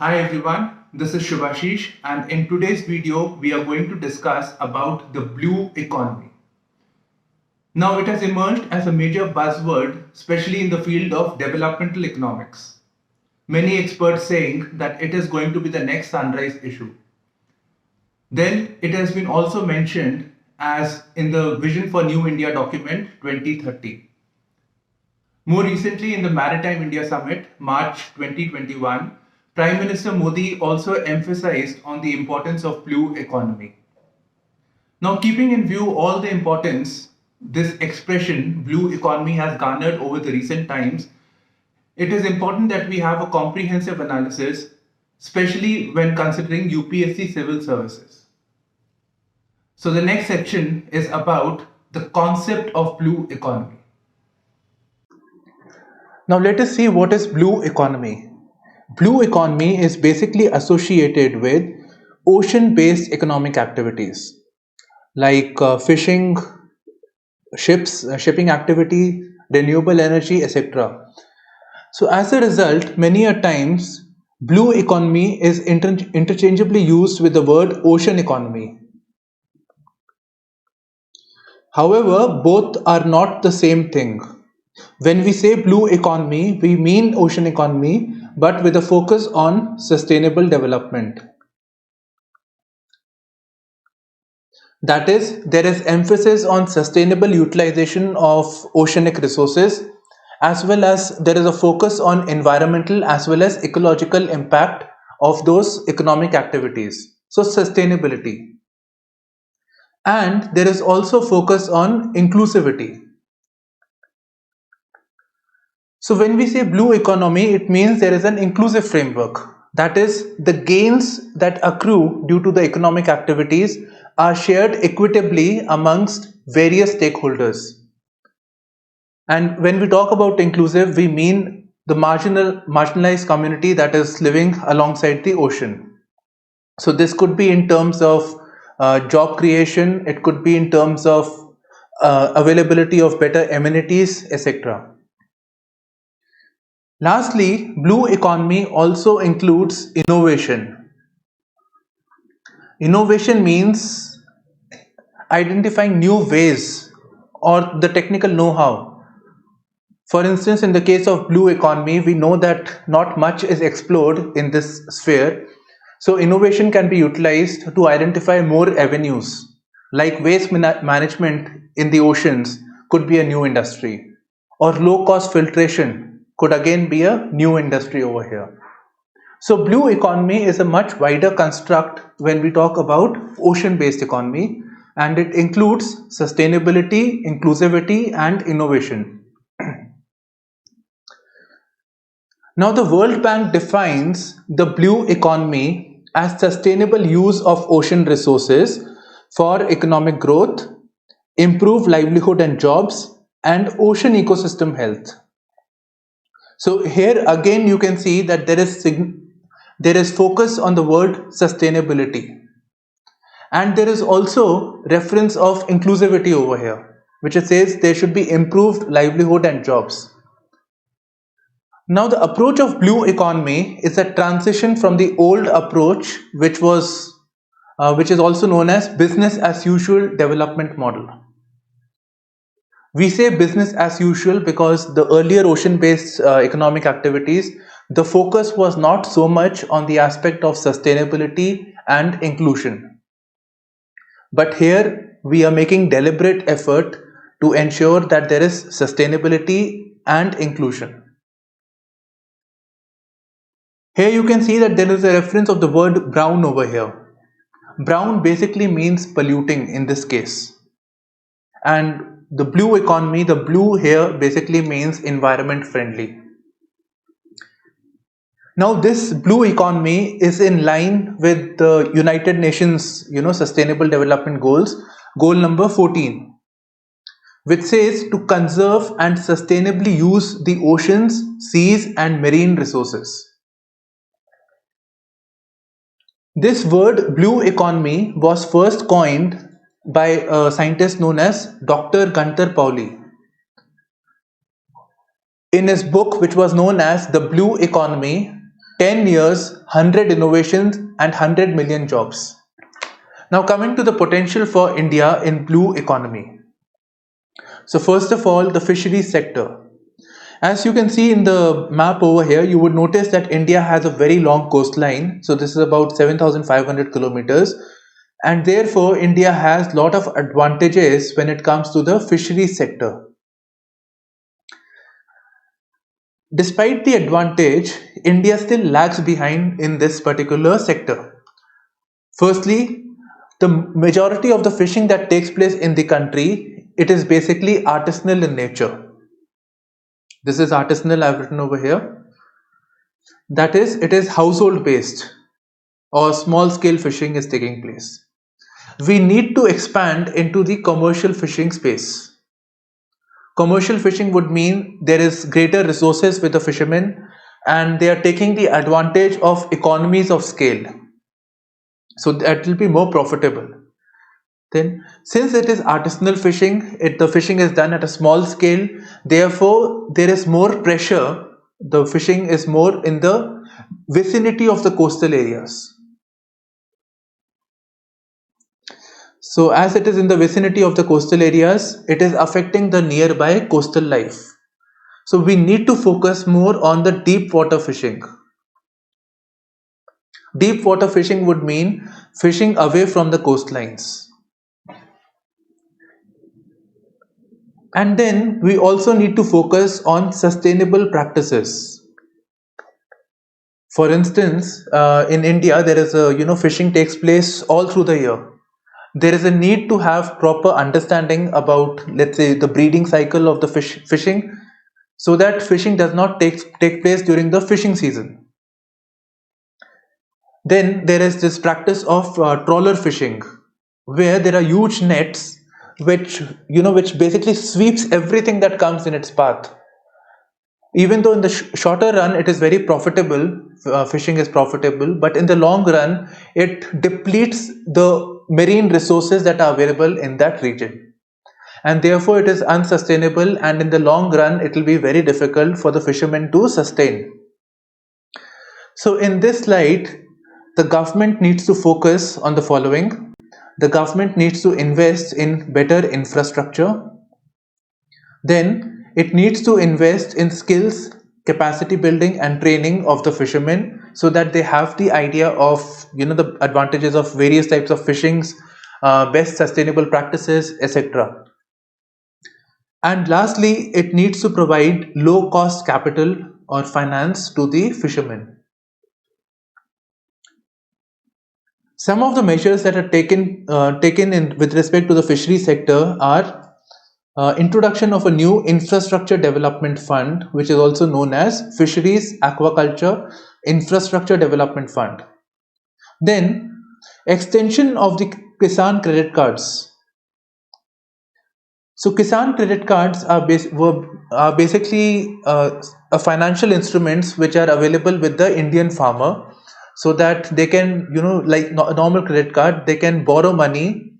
Hi everyone, this is Shubhashish, and in today's video we are going to discuss about the blue economy. Now it has emerged as a major buzzword, especially in the field of developmental economics. Many experts saying that it is going to be the next sunrise issue. Then it has been also mentioned as in the Vision for New India document 2030. More recently, in the Maritime India Summit, March 2021, Prime Minister Modi also emphasized on the importance of blue economy. Now, keeping in view all the importance this expression blue economy has garnered over the recent times, it is important that we have a comprehensive analysis, especially when considering UPSC civil services. So, the next section is about the concept of blue economy. Now let us see what is blue economy. Blue economy is basically associated with ocean-based economic activities like fishing, shipping activity, renewable energy, etc. So as a result, many a times blue economy is interchangeably used with the word ocean economy. However, both are not the same thing. When we say blue economy, we mean ocean economy, but with a focus on sustainable development. That is, there is emphasis on sustainable utilization of oceanic resources, as well as there is a focus on environmental as well as ecological impact of those economic activities. So, sustainability. And there is also focus on inclusivity. So when we say blue economy, it means there is an inclusive framework. That is, the gains that accrue due to the economic activities are shared equitably amongst various stakeholders. And when we talk about inclusive, we mean the marginalized community that is living alongside the ocean. So this could be in terms of job creation, it could be in terms of availability of better amenities, etc. Lastly, blue economy also includes innovation. Innovation means identifying new ways or the technical know-how. For instance, in the case of blue economy, we know that not much is explored in this sphere. So innovation can be utilized to identify more avenues, like waste management in the oceans could be a new industry, or low cost filtration could again be a new industry over here. So blue economy is a much wider construct when we talk about ocean-based economy, and it includes sustainability, inclusivity, and innovation. Now the World Bank defines the blue economy as sustainable use of ocean resources for economic growth, improved livelihood and jobs, and ocean ecosystem health. So here again you can see that there is focus on the word sustainability, and there is also reference of inclusivity over here, which it says there should be improved livelihood and jobs. Now the approach of blue economy is a transition from the old approach, which is also known as business as usual development model. We say business as usual because the earlier ocean-based economic activities, the focus was not so much on the aspect of sustainability and inclusion. But here we are making deliberate effort to ensure that there is sustainability and inclusion. Here you can see that there is a reference of the word brown over here. Brown basically means polluting in this case. And the blue economy, the blue here basically means environment friendly. Now this blue economy is in line with the United Nations, Sustainable Development Goals, goal number 14, which says to conserve and sustainably use the oceans, seas and marine resources. This word blue economy was first coined by a scientist known as Dr. Gunther Pauli in his book, which was known as The Blue Economy, 10 years, 100 innovations and 100 million jobs. Now coming to the potential for India in blue economy. So first of all, the fisheries sector. As you can see in the map over here, you would notice that India has a very long coastline. So this is about 7,500 kilometers. And therefore, India has a lot of advantages when it comes to the fisheries sector. Despite the advantage, India still lags behind in this particular sector. Firstly, the majority of the fishing that takes place in the country, it is basically artisanal in nature. This is artisanal, I've written over here. That is, it is household based or small scale fishing is taking place. We need to expand into the commercial fishing space. Commercial fishing would mean there is greater resources with the fishermen and they are taking the advantage of economies of scale. So that will be more profitable. Then, since it is artisanal fishing, the fishing is done at a small scale, therefore there is more pressure. The fishing is more in the vicinity of the coastal areas. So as it is in the vicinity of the coastal areas, it is affecting the nearby coastal life. So we need to focus more on the deep water fishing. Deep water fishing would mean fishing away from the coastlines. And then we also need to focus on sustainable practices. For instance, in India, there is a fishing takes place all through the year. There is a need to have proper understanding about, let's say, the breeding cycle of the fishing, so that fishing does not take place during the fishing season. Then there is this practice of trawler fishing, where there are huge nets which basically sweeps everything that comes in its path. Even though in the shorter run it is very profitable, fishing is profitable, but in the long run it depletes the marine resources that are available in that region, and therefore it is unsustainable, and in the long run it will be very difficult for the fishermen to sustain. So in this light, the government needs to focus on the following. The government needs to invest in better infrastructure. Then it needs to invest in skills, capacity building and training of the fishermen, so that they have the idea of the advantages of various types of fishings, best sustainable practices, etc. And lastly, it needs to provide low cost capital or finance to the fishermen. Some of the measures that are taken in with respect to the fishery sector are introduction of a new infrastructure development fund, which is also known as Fisheries Aquaculture Infrastructure Development Fund. Then extension of the Kisan credit cards. So Kisan credit cards are basically financial instruments which are available with the Indian farmer, so that they can, like a normal credit card, they can borrow money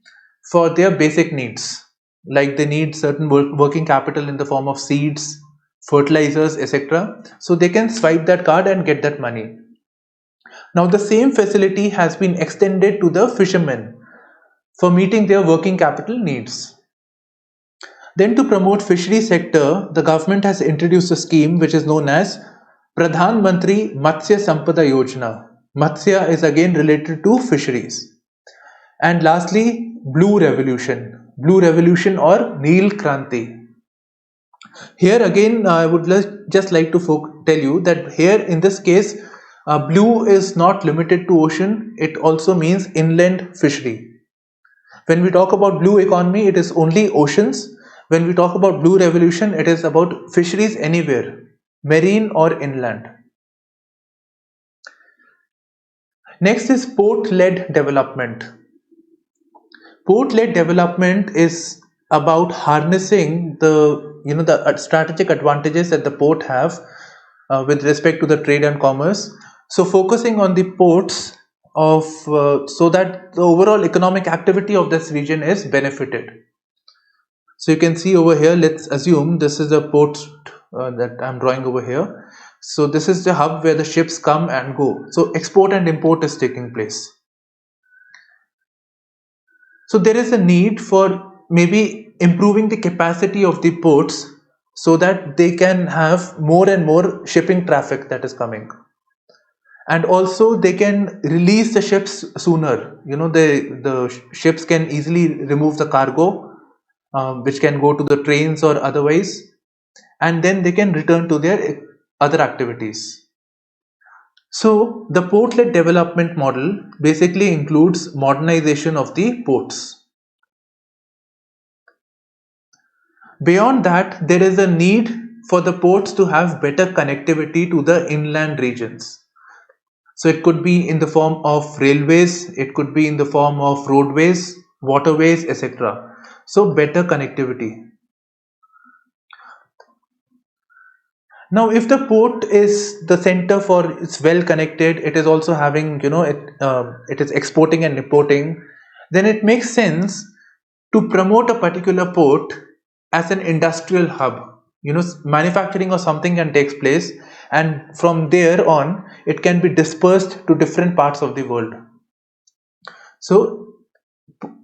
for their basic needs. Like they need certain working capital in the form of seeds, fertilizers, etc. So they can swipe that card and get that money. Now the same facility has been extended to the fishermen for meeting their working capital needs. Then to promote fishery sector, the government has introduced a scheme which is known as Pradhan Mantri Matsya Sampada Yojana. Matsya is again related to fisheries. And lastly, Blue Revolution or Neel Kranti. Here again, I would just like to tell you that here in this case, blue is not limited to ocean, it also means inland fishery. When we talk about blue economy, it is only oceans. When we talk about blue revolution, it is about fisheries anywhere, marine or inland. Next is port-led development. Port-led development is about harnessing the strategic advantages that the port have with respect to the trade and commerce. So focusing on the ports so that the overall economic activity of this region is benefited. So you can see over here, let's assume this is a port that I'm drawing over here. So this is the hub where the ships come and go. So export and import is taking place. So there is a need for maybe improving the capacity of the ports so that they can have more and more shipping traffic that is coming. And also they can release the ships sooner. The ships can easily remove the cargo, which can go to the trains or otherwise, and then they can return to their other activities. So the port-led development model basically includes modernization of the ports. Beyond that, there is a need for the ports to have better connectivity to the inland regions. So it could be in the form of railways, it could be in the form of roadways, waterways, etc. So better connectivity. Now, if the port is the center for it's well connected, it is also having it is exporting and importing, then it makes sense to promote a particular port as an industrial hub. Manufacturing or something can take place, and from there on, it can be dispersed to different parts of the world. So,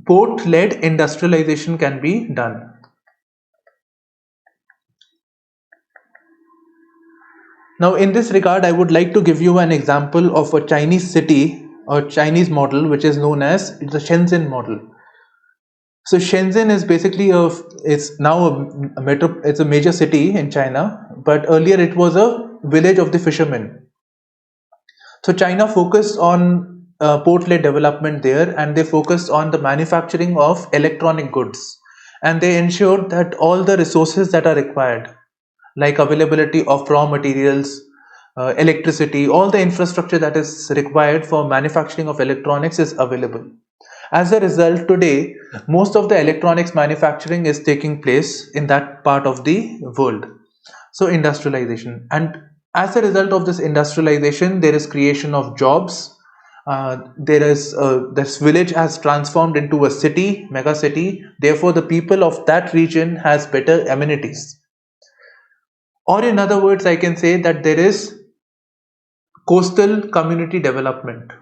port-led industrialization can be done. Now, in this regard, I would like to give you an example of a Chinese city or Chinese model, which is known as the Shenzhen model. So Shenzhen is basically it's now a metro, it's a major city in China, but earlier it was a village of the fishermen. So China focused on port-led development there, and they focused on the manufacturing of electronic goods, and they ensured that all the resources that are required, like availability of raw materials, electricity, all the infrastructure that is required for manufacturing of electronics is available. As a result, today, most of the electronics manufacturing is taking place in that part of the world. So industrialization, and as a result of this industrialization, there is creation of jobs. This village has transformed into a city, mega city. Therefore, the people of that region has better amenities. Or in other words, I can say that there is coastal community development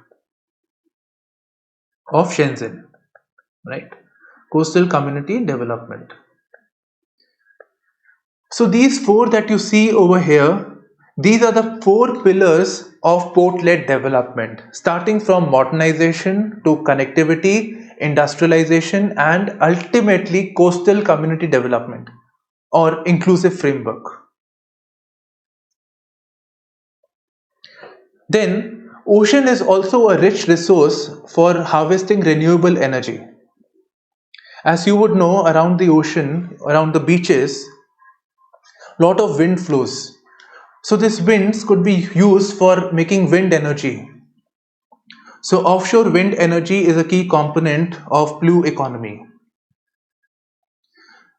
of Shenzhen, right? Coastal community development. So these four that you see over here, these are the four pillars of port-led development, starting from modernization to connectivity, industrialization, and ultimately coastal community development or inclusive framework. Then, ocean is also a rich resource for harvesting renewable energy. As you would know, around the ocean, around the beaches, lot of wind flows. So these winds could be used for making wind energy. So offshore wind energy is a key component of blue economy.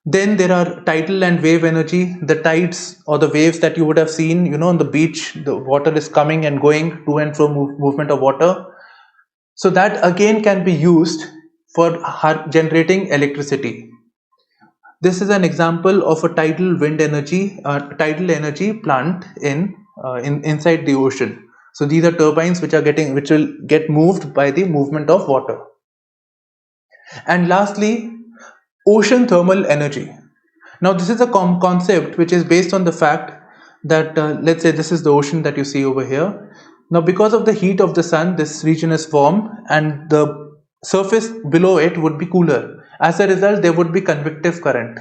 Then there are tidal and wave energy. The tides or the waves that you would have seen, on the beach, the water is coming and going to and from movement of water. So that again can be used for generating electricity. This is an example of a tidal energy plant inside the ocean. So these are turbines which will get moved by the movement of water. And lastly, ocean thermal energy. Now this is a concept which is based on the fact that let's say this is the ocean that you see over here. Now because of the heat of the sun, this region is warm and the surface below it would be cooler. As a result, there would be convective current,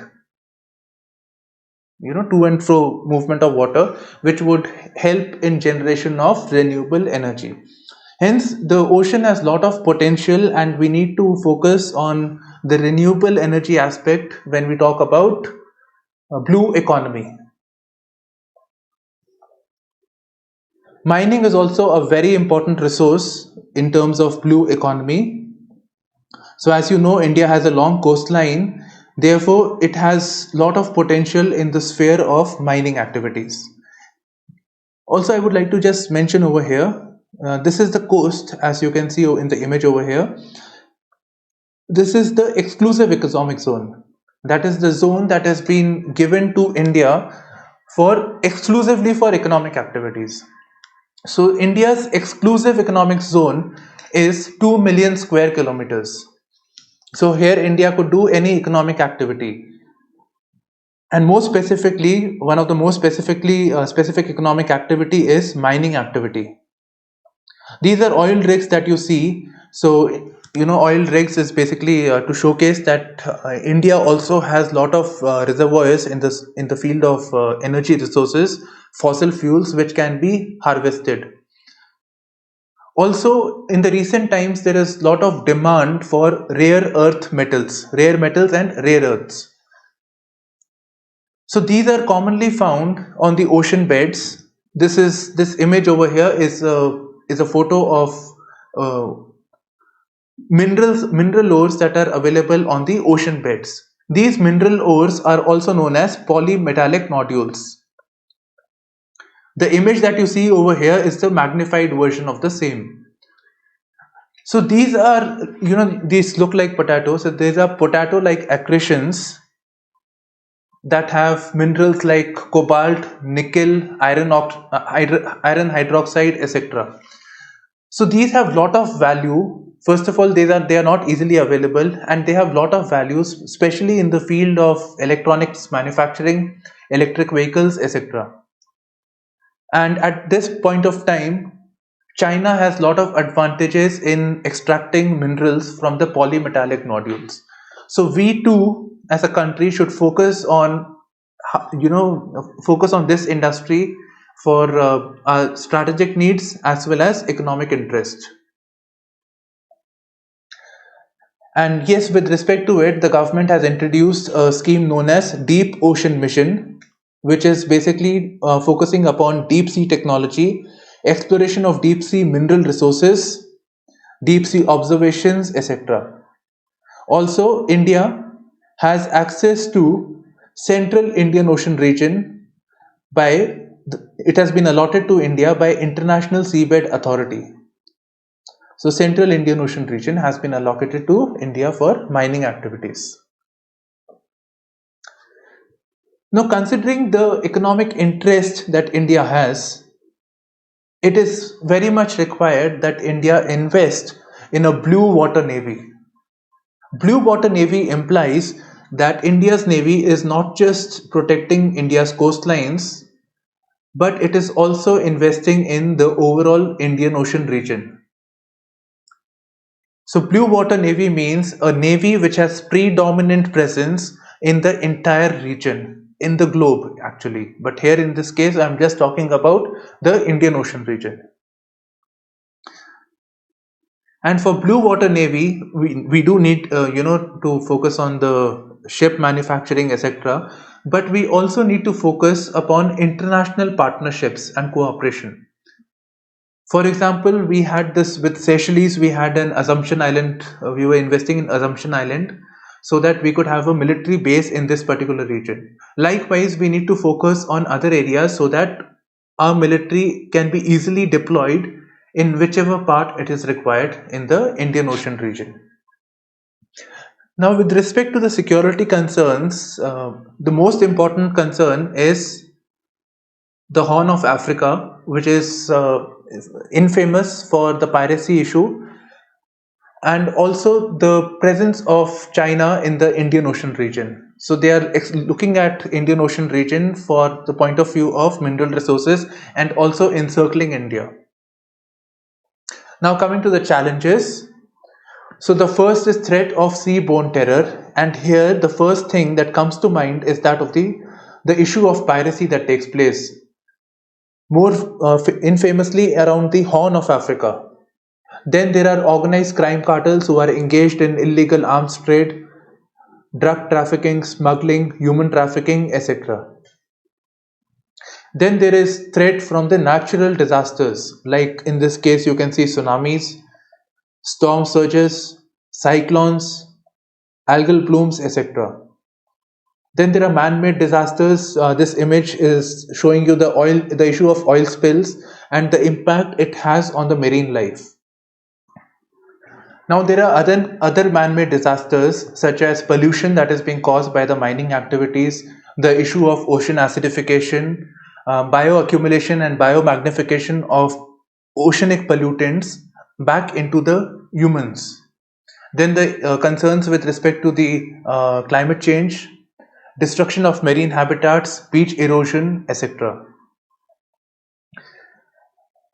to and fro movement of water, which would help in generation of renewable energy. Hence, the ocean has lot of potential, and we need to focus on the renewable energy aspect when we talk about blue economy. Mining is also a very important resource in terms of blue economy. So as you know, India has a long coastline, therefore it has lot of potential in the sphere of mining activities. Also, I would like to just mention over here, this is the coast, as you can see in the image over here. This is the exclusive economic zone. That is the zone that has been given to India for exclusively for economic activities. So India's exclusive economic zone is 2 million square kilometers. So here India could do any economic activity. And more specifically, one of the most specific economic activity is mining activity. These are oil rigs that you see. So oil rigs is basically to showcase that India also has lot of reservoirs in the field of energy resources, fossil fuels, which can be harvested. Also, in the recent times, there is lot of demand for rare metals and rare earths. So these are commonly found on the ocean beds. This image over here is a photo of uh, mineral ores that are available on the ocean beds. These mineral ores are also known as polymetallic nodules. The image that you see over here is the magnified version of the same. So these are, these look like potatoes. So these are potato-like accretions that have minerals like cobalt, nickel, iron hydroxide, etc. So these have lot of value. First of all, they are not easily available, and they have lot of values, especially in the field of electronics manufacturing, electric vehicles, etc. And at this point of time, China has lot of advantages in extracting minerals from the polymetallic nodules. So we too, as a country, should focus on this industry for our strategic needs as well as economic interest. And yes, with respect to it, the government has introduced a scheme known as Deep Ocean Mission, which is basically focusing upon deep sea technology, exploration of deep sea mineral resources, deep sea observations, etc. Also, India has access to Central Indian Ocean region by it has been allotted to India by International Seabed Authority. So Central Indian Ocean region has been allocated to India for mining activities. Now, considering the economic interest that India has, it is very much required that India invest in a blue water navy. Blue water navy implies that India's navy is not just protecting India's coastlines, but it is also investing in the overall Indian Ocean region. So blue water navy means a navy which has predominant presence in the entire region, in the globe actually. But here in this case, I'm just talking about the Indian Ocean region. And for blue water navy, we do need to focus on the ship manufacturing, etc. But we also need to focus upon international partnerships and cooperation. For example, we had this with Seychelles, we had an Assumption Island, we were investing in Assumption Island so that we could have a military base in this particular region. Likewise, we need to focus on other areas so that our military can be easily deployed in whichever part it is required in the Indian Ocean region. Now, with respect to the security concerns, the most important concern is the Horn of Africa, which is infamous for the piracy issue, and also the presence of China in the Indian Ocean region. So they are looking at Indian Ocean region for the point of view of mineral resources and also encircling India. Now coming to the challenges. So the first is threat of seaborne terror, and here the first thing that comes to mind is that of the issue of piracy that takes place, more infamously around the Horn of Africa. Then there are organized crime cartels who are engaged in illegal arms trade, drug trafficking, smuggling, human trafficking, etc. Then there is threat from the natural disasters, like in this case you can see tsunamis, storm surges, cyclones, algal blooms, etc. Then there are man-made disasters. This image is showing you the issue of oil spills and the impact it has on the marine life. Now there are other man-made disasters such as pollution that is being caused by the mining activities, the issue of ocean acidification, bioaccumulation and biomagnification of oceanic pollutants back into the humans. Then the concerns with respect to the climate change, destruction of marine habitats, beach erosion, etc.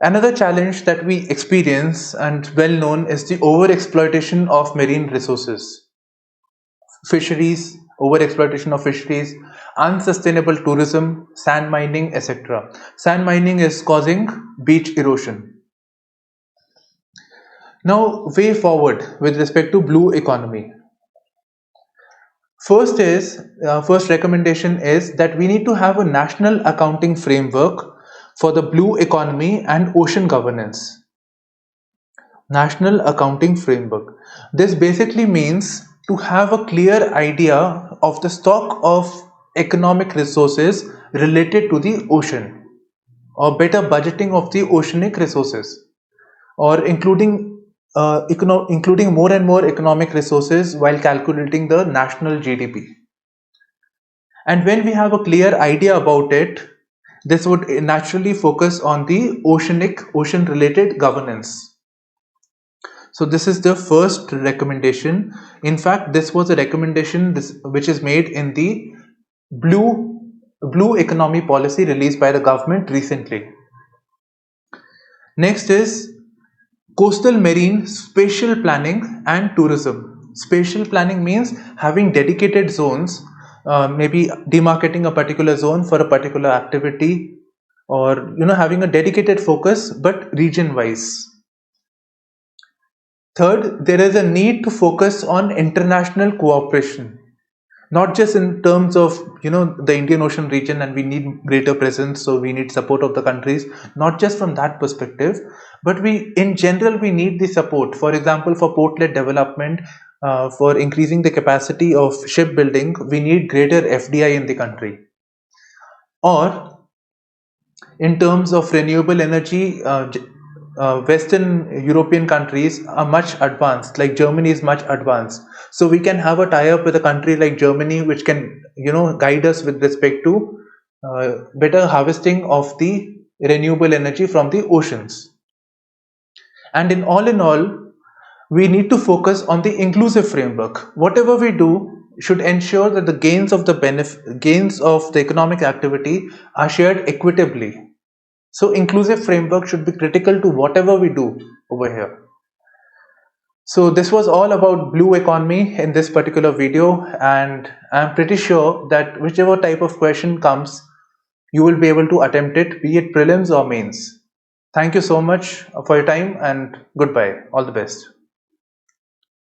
Another challenge that we experience and well known is the overexploitation of marine resources, fisheries, overexploitation of fisheries, unsustainable tourism, sand mining, etc. Sand mining is causing beach erosion. Now, way forward with respect to blue economy. First recommendation is that we need to have a national accounting framework for the blue economy and ocean governance. National accounting framework. This basically means to have a clear idea of the stock of economic resources related to the ocean, or better budgeting of the oceanic resources, or including more and more economic resources while calculating the national GDP. And when we have a clear idea about it, this would naturally focus on the ocean related governance. So this is the first recommendation. In fact, this was a recommendation which is made in the blue economy policy released by the government recently. Next is coastal marine spatial planning and tourism. Spatial planning means having dedicated zones, maybe demarcating a particular zone for a particular activity, or having a dedicated focus but region wise. Third, there is a need to focus on international cooperation, not just in terms of the Indian Ocean region and we need greater presence, so we need support of the countries, not just from that perspective, but in general we need the support. For example, for port-led development, for increasing the capacity of shipbuilding, we need greater FDI in the country. Or in terms of renewable energy, Western European countries are much advanced, like Germany is much advanced. So we can have a tie-up with a country like Germany, which can, guide us with respect to better harvesting of the renewable energy from the oceans. And in all, we need to focus on the inclusive framework. Whatever we do should ensure that the gains of the economic activity are shared equitably. So inclusive framework should be critical to whatever we do over here. So this was all about blue economy in this particular video, and I'm pretty sure that whichever type of question comes, you will be able to attempt it, be it prelims or mains. Thank you so much for your time, and goodbye. All the best.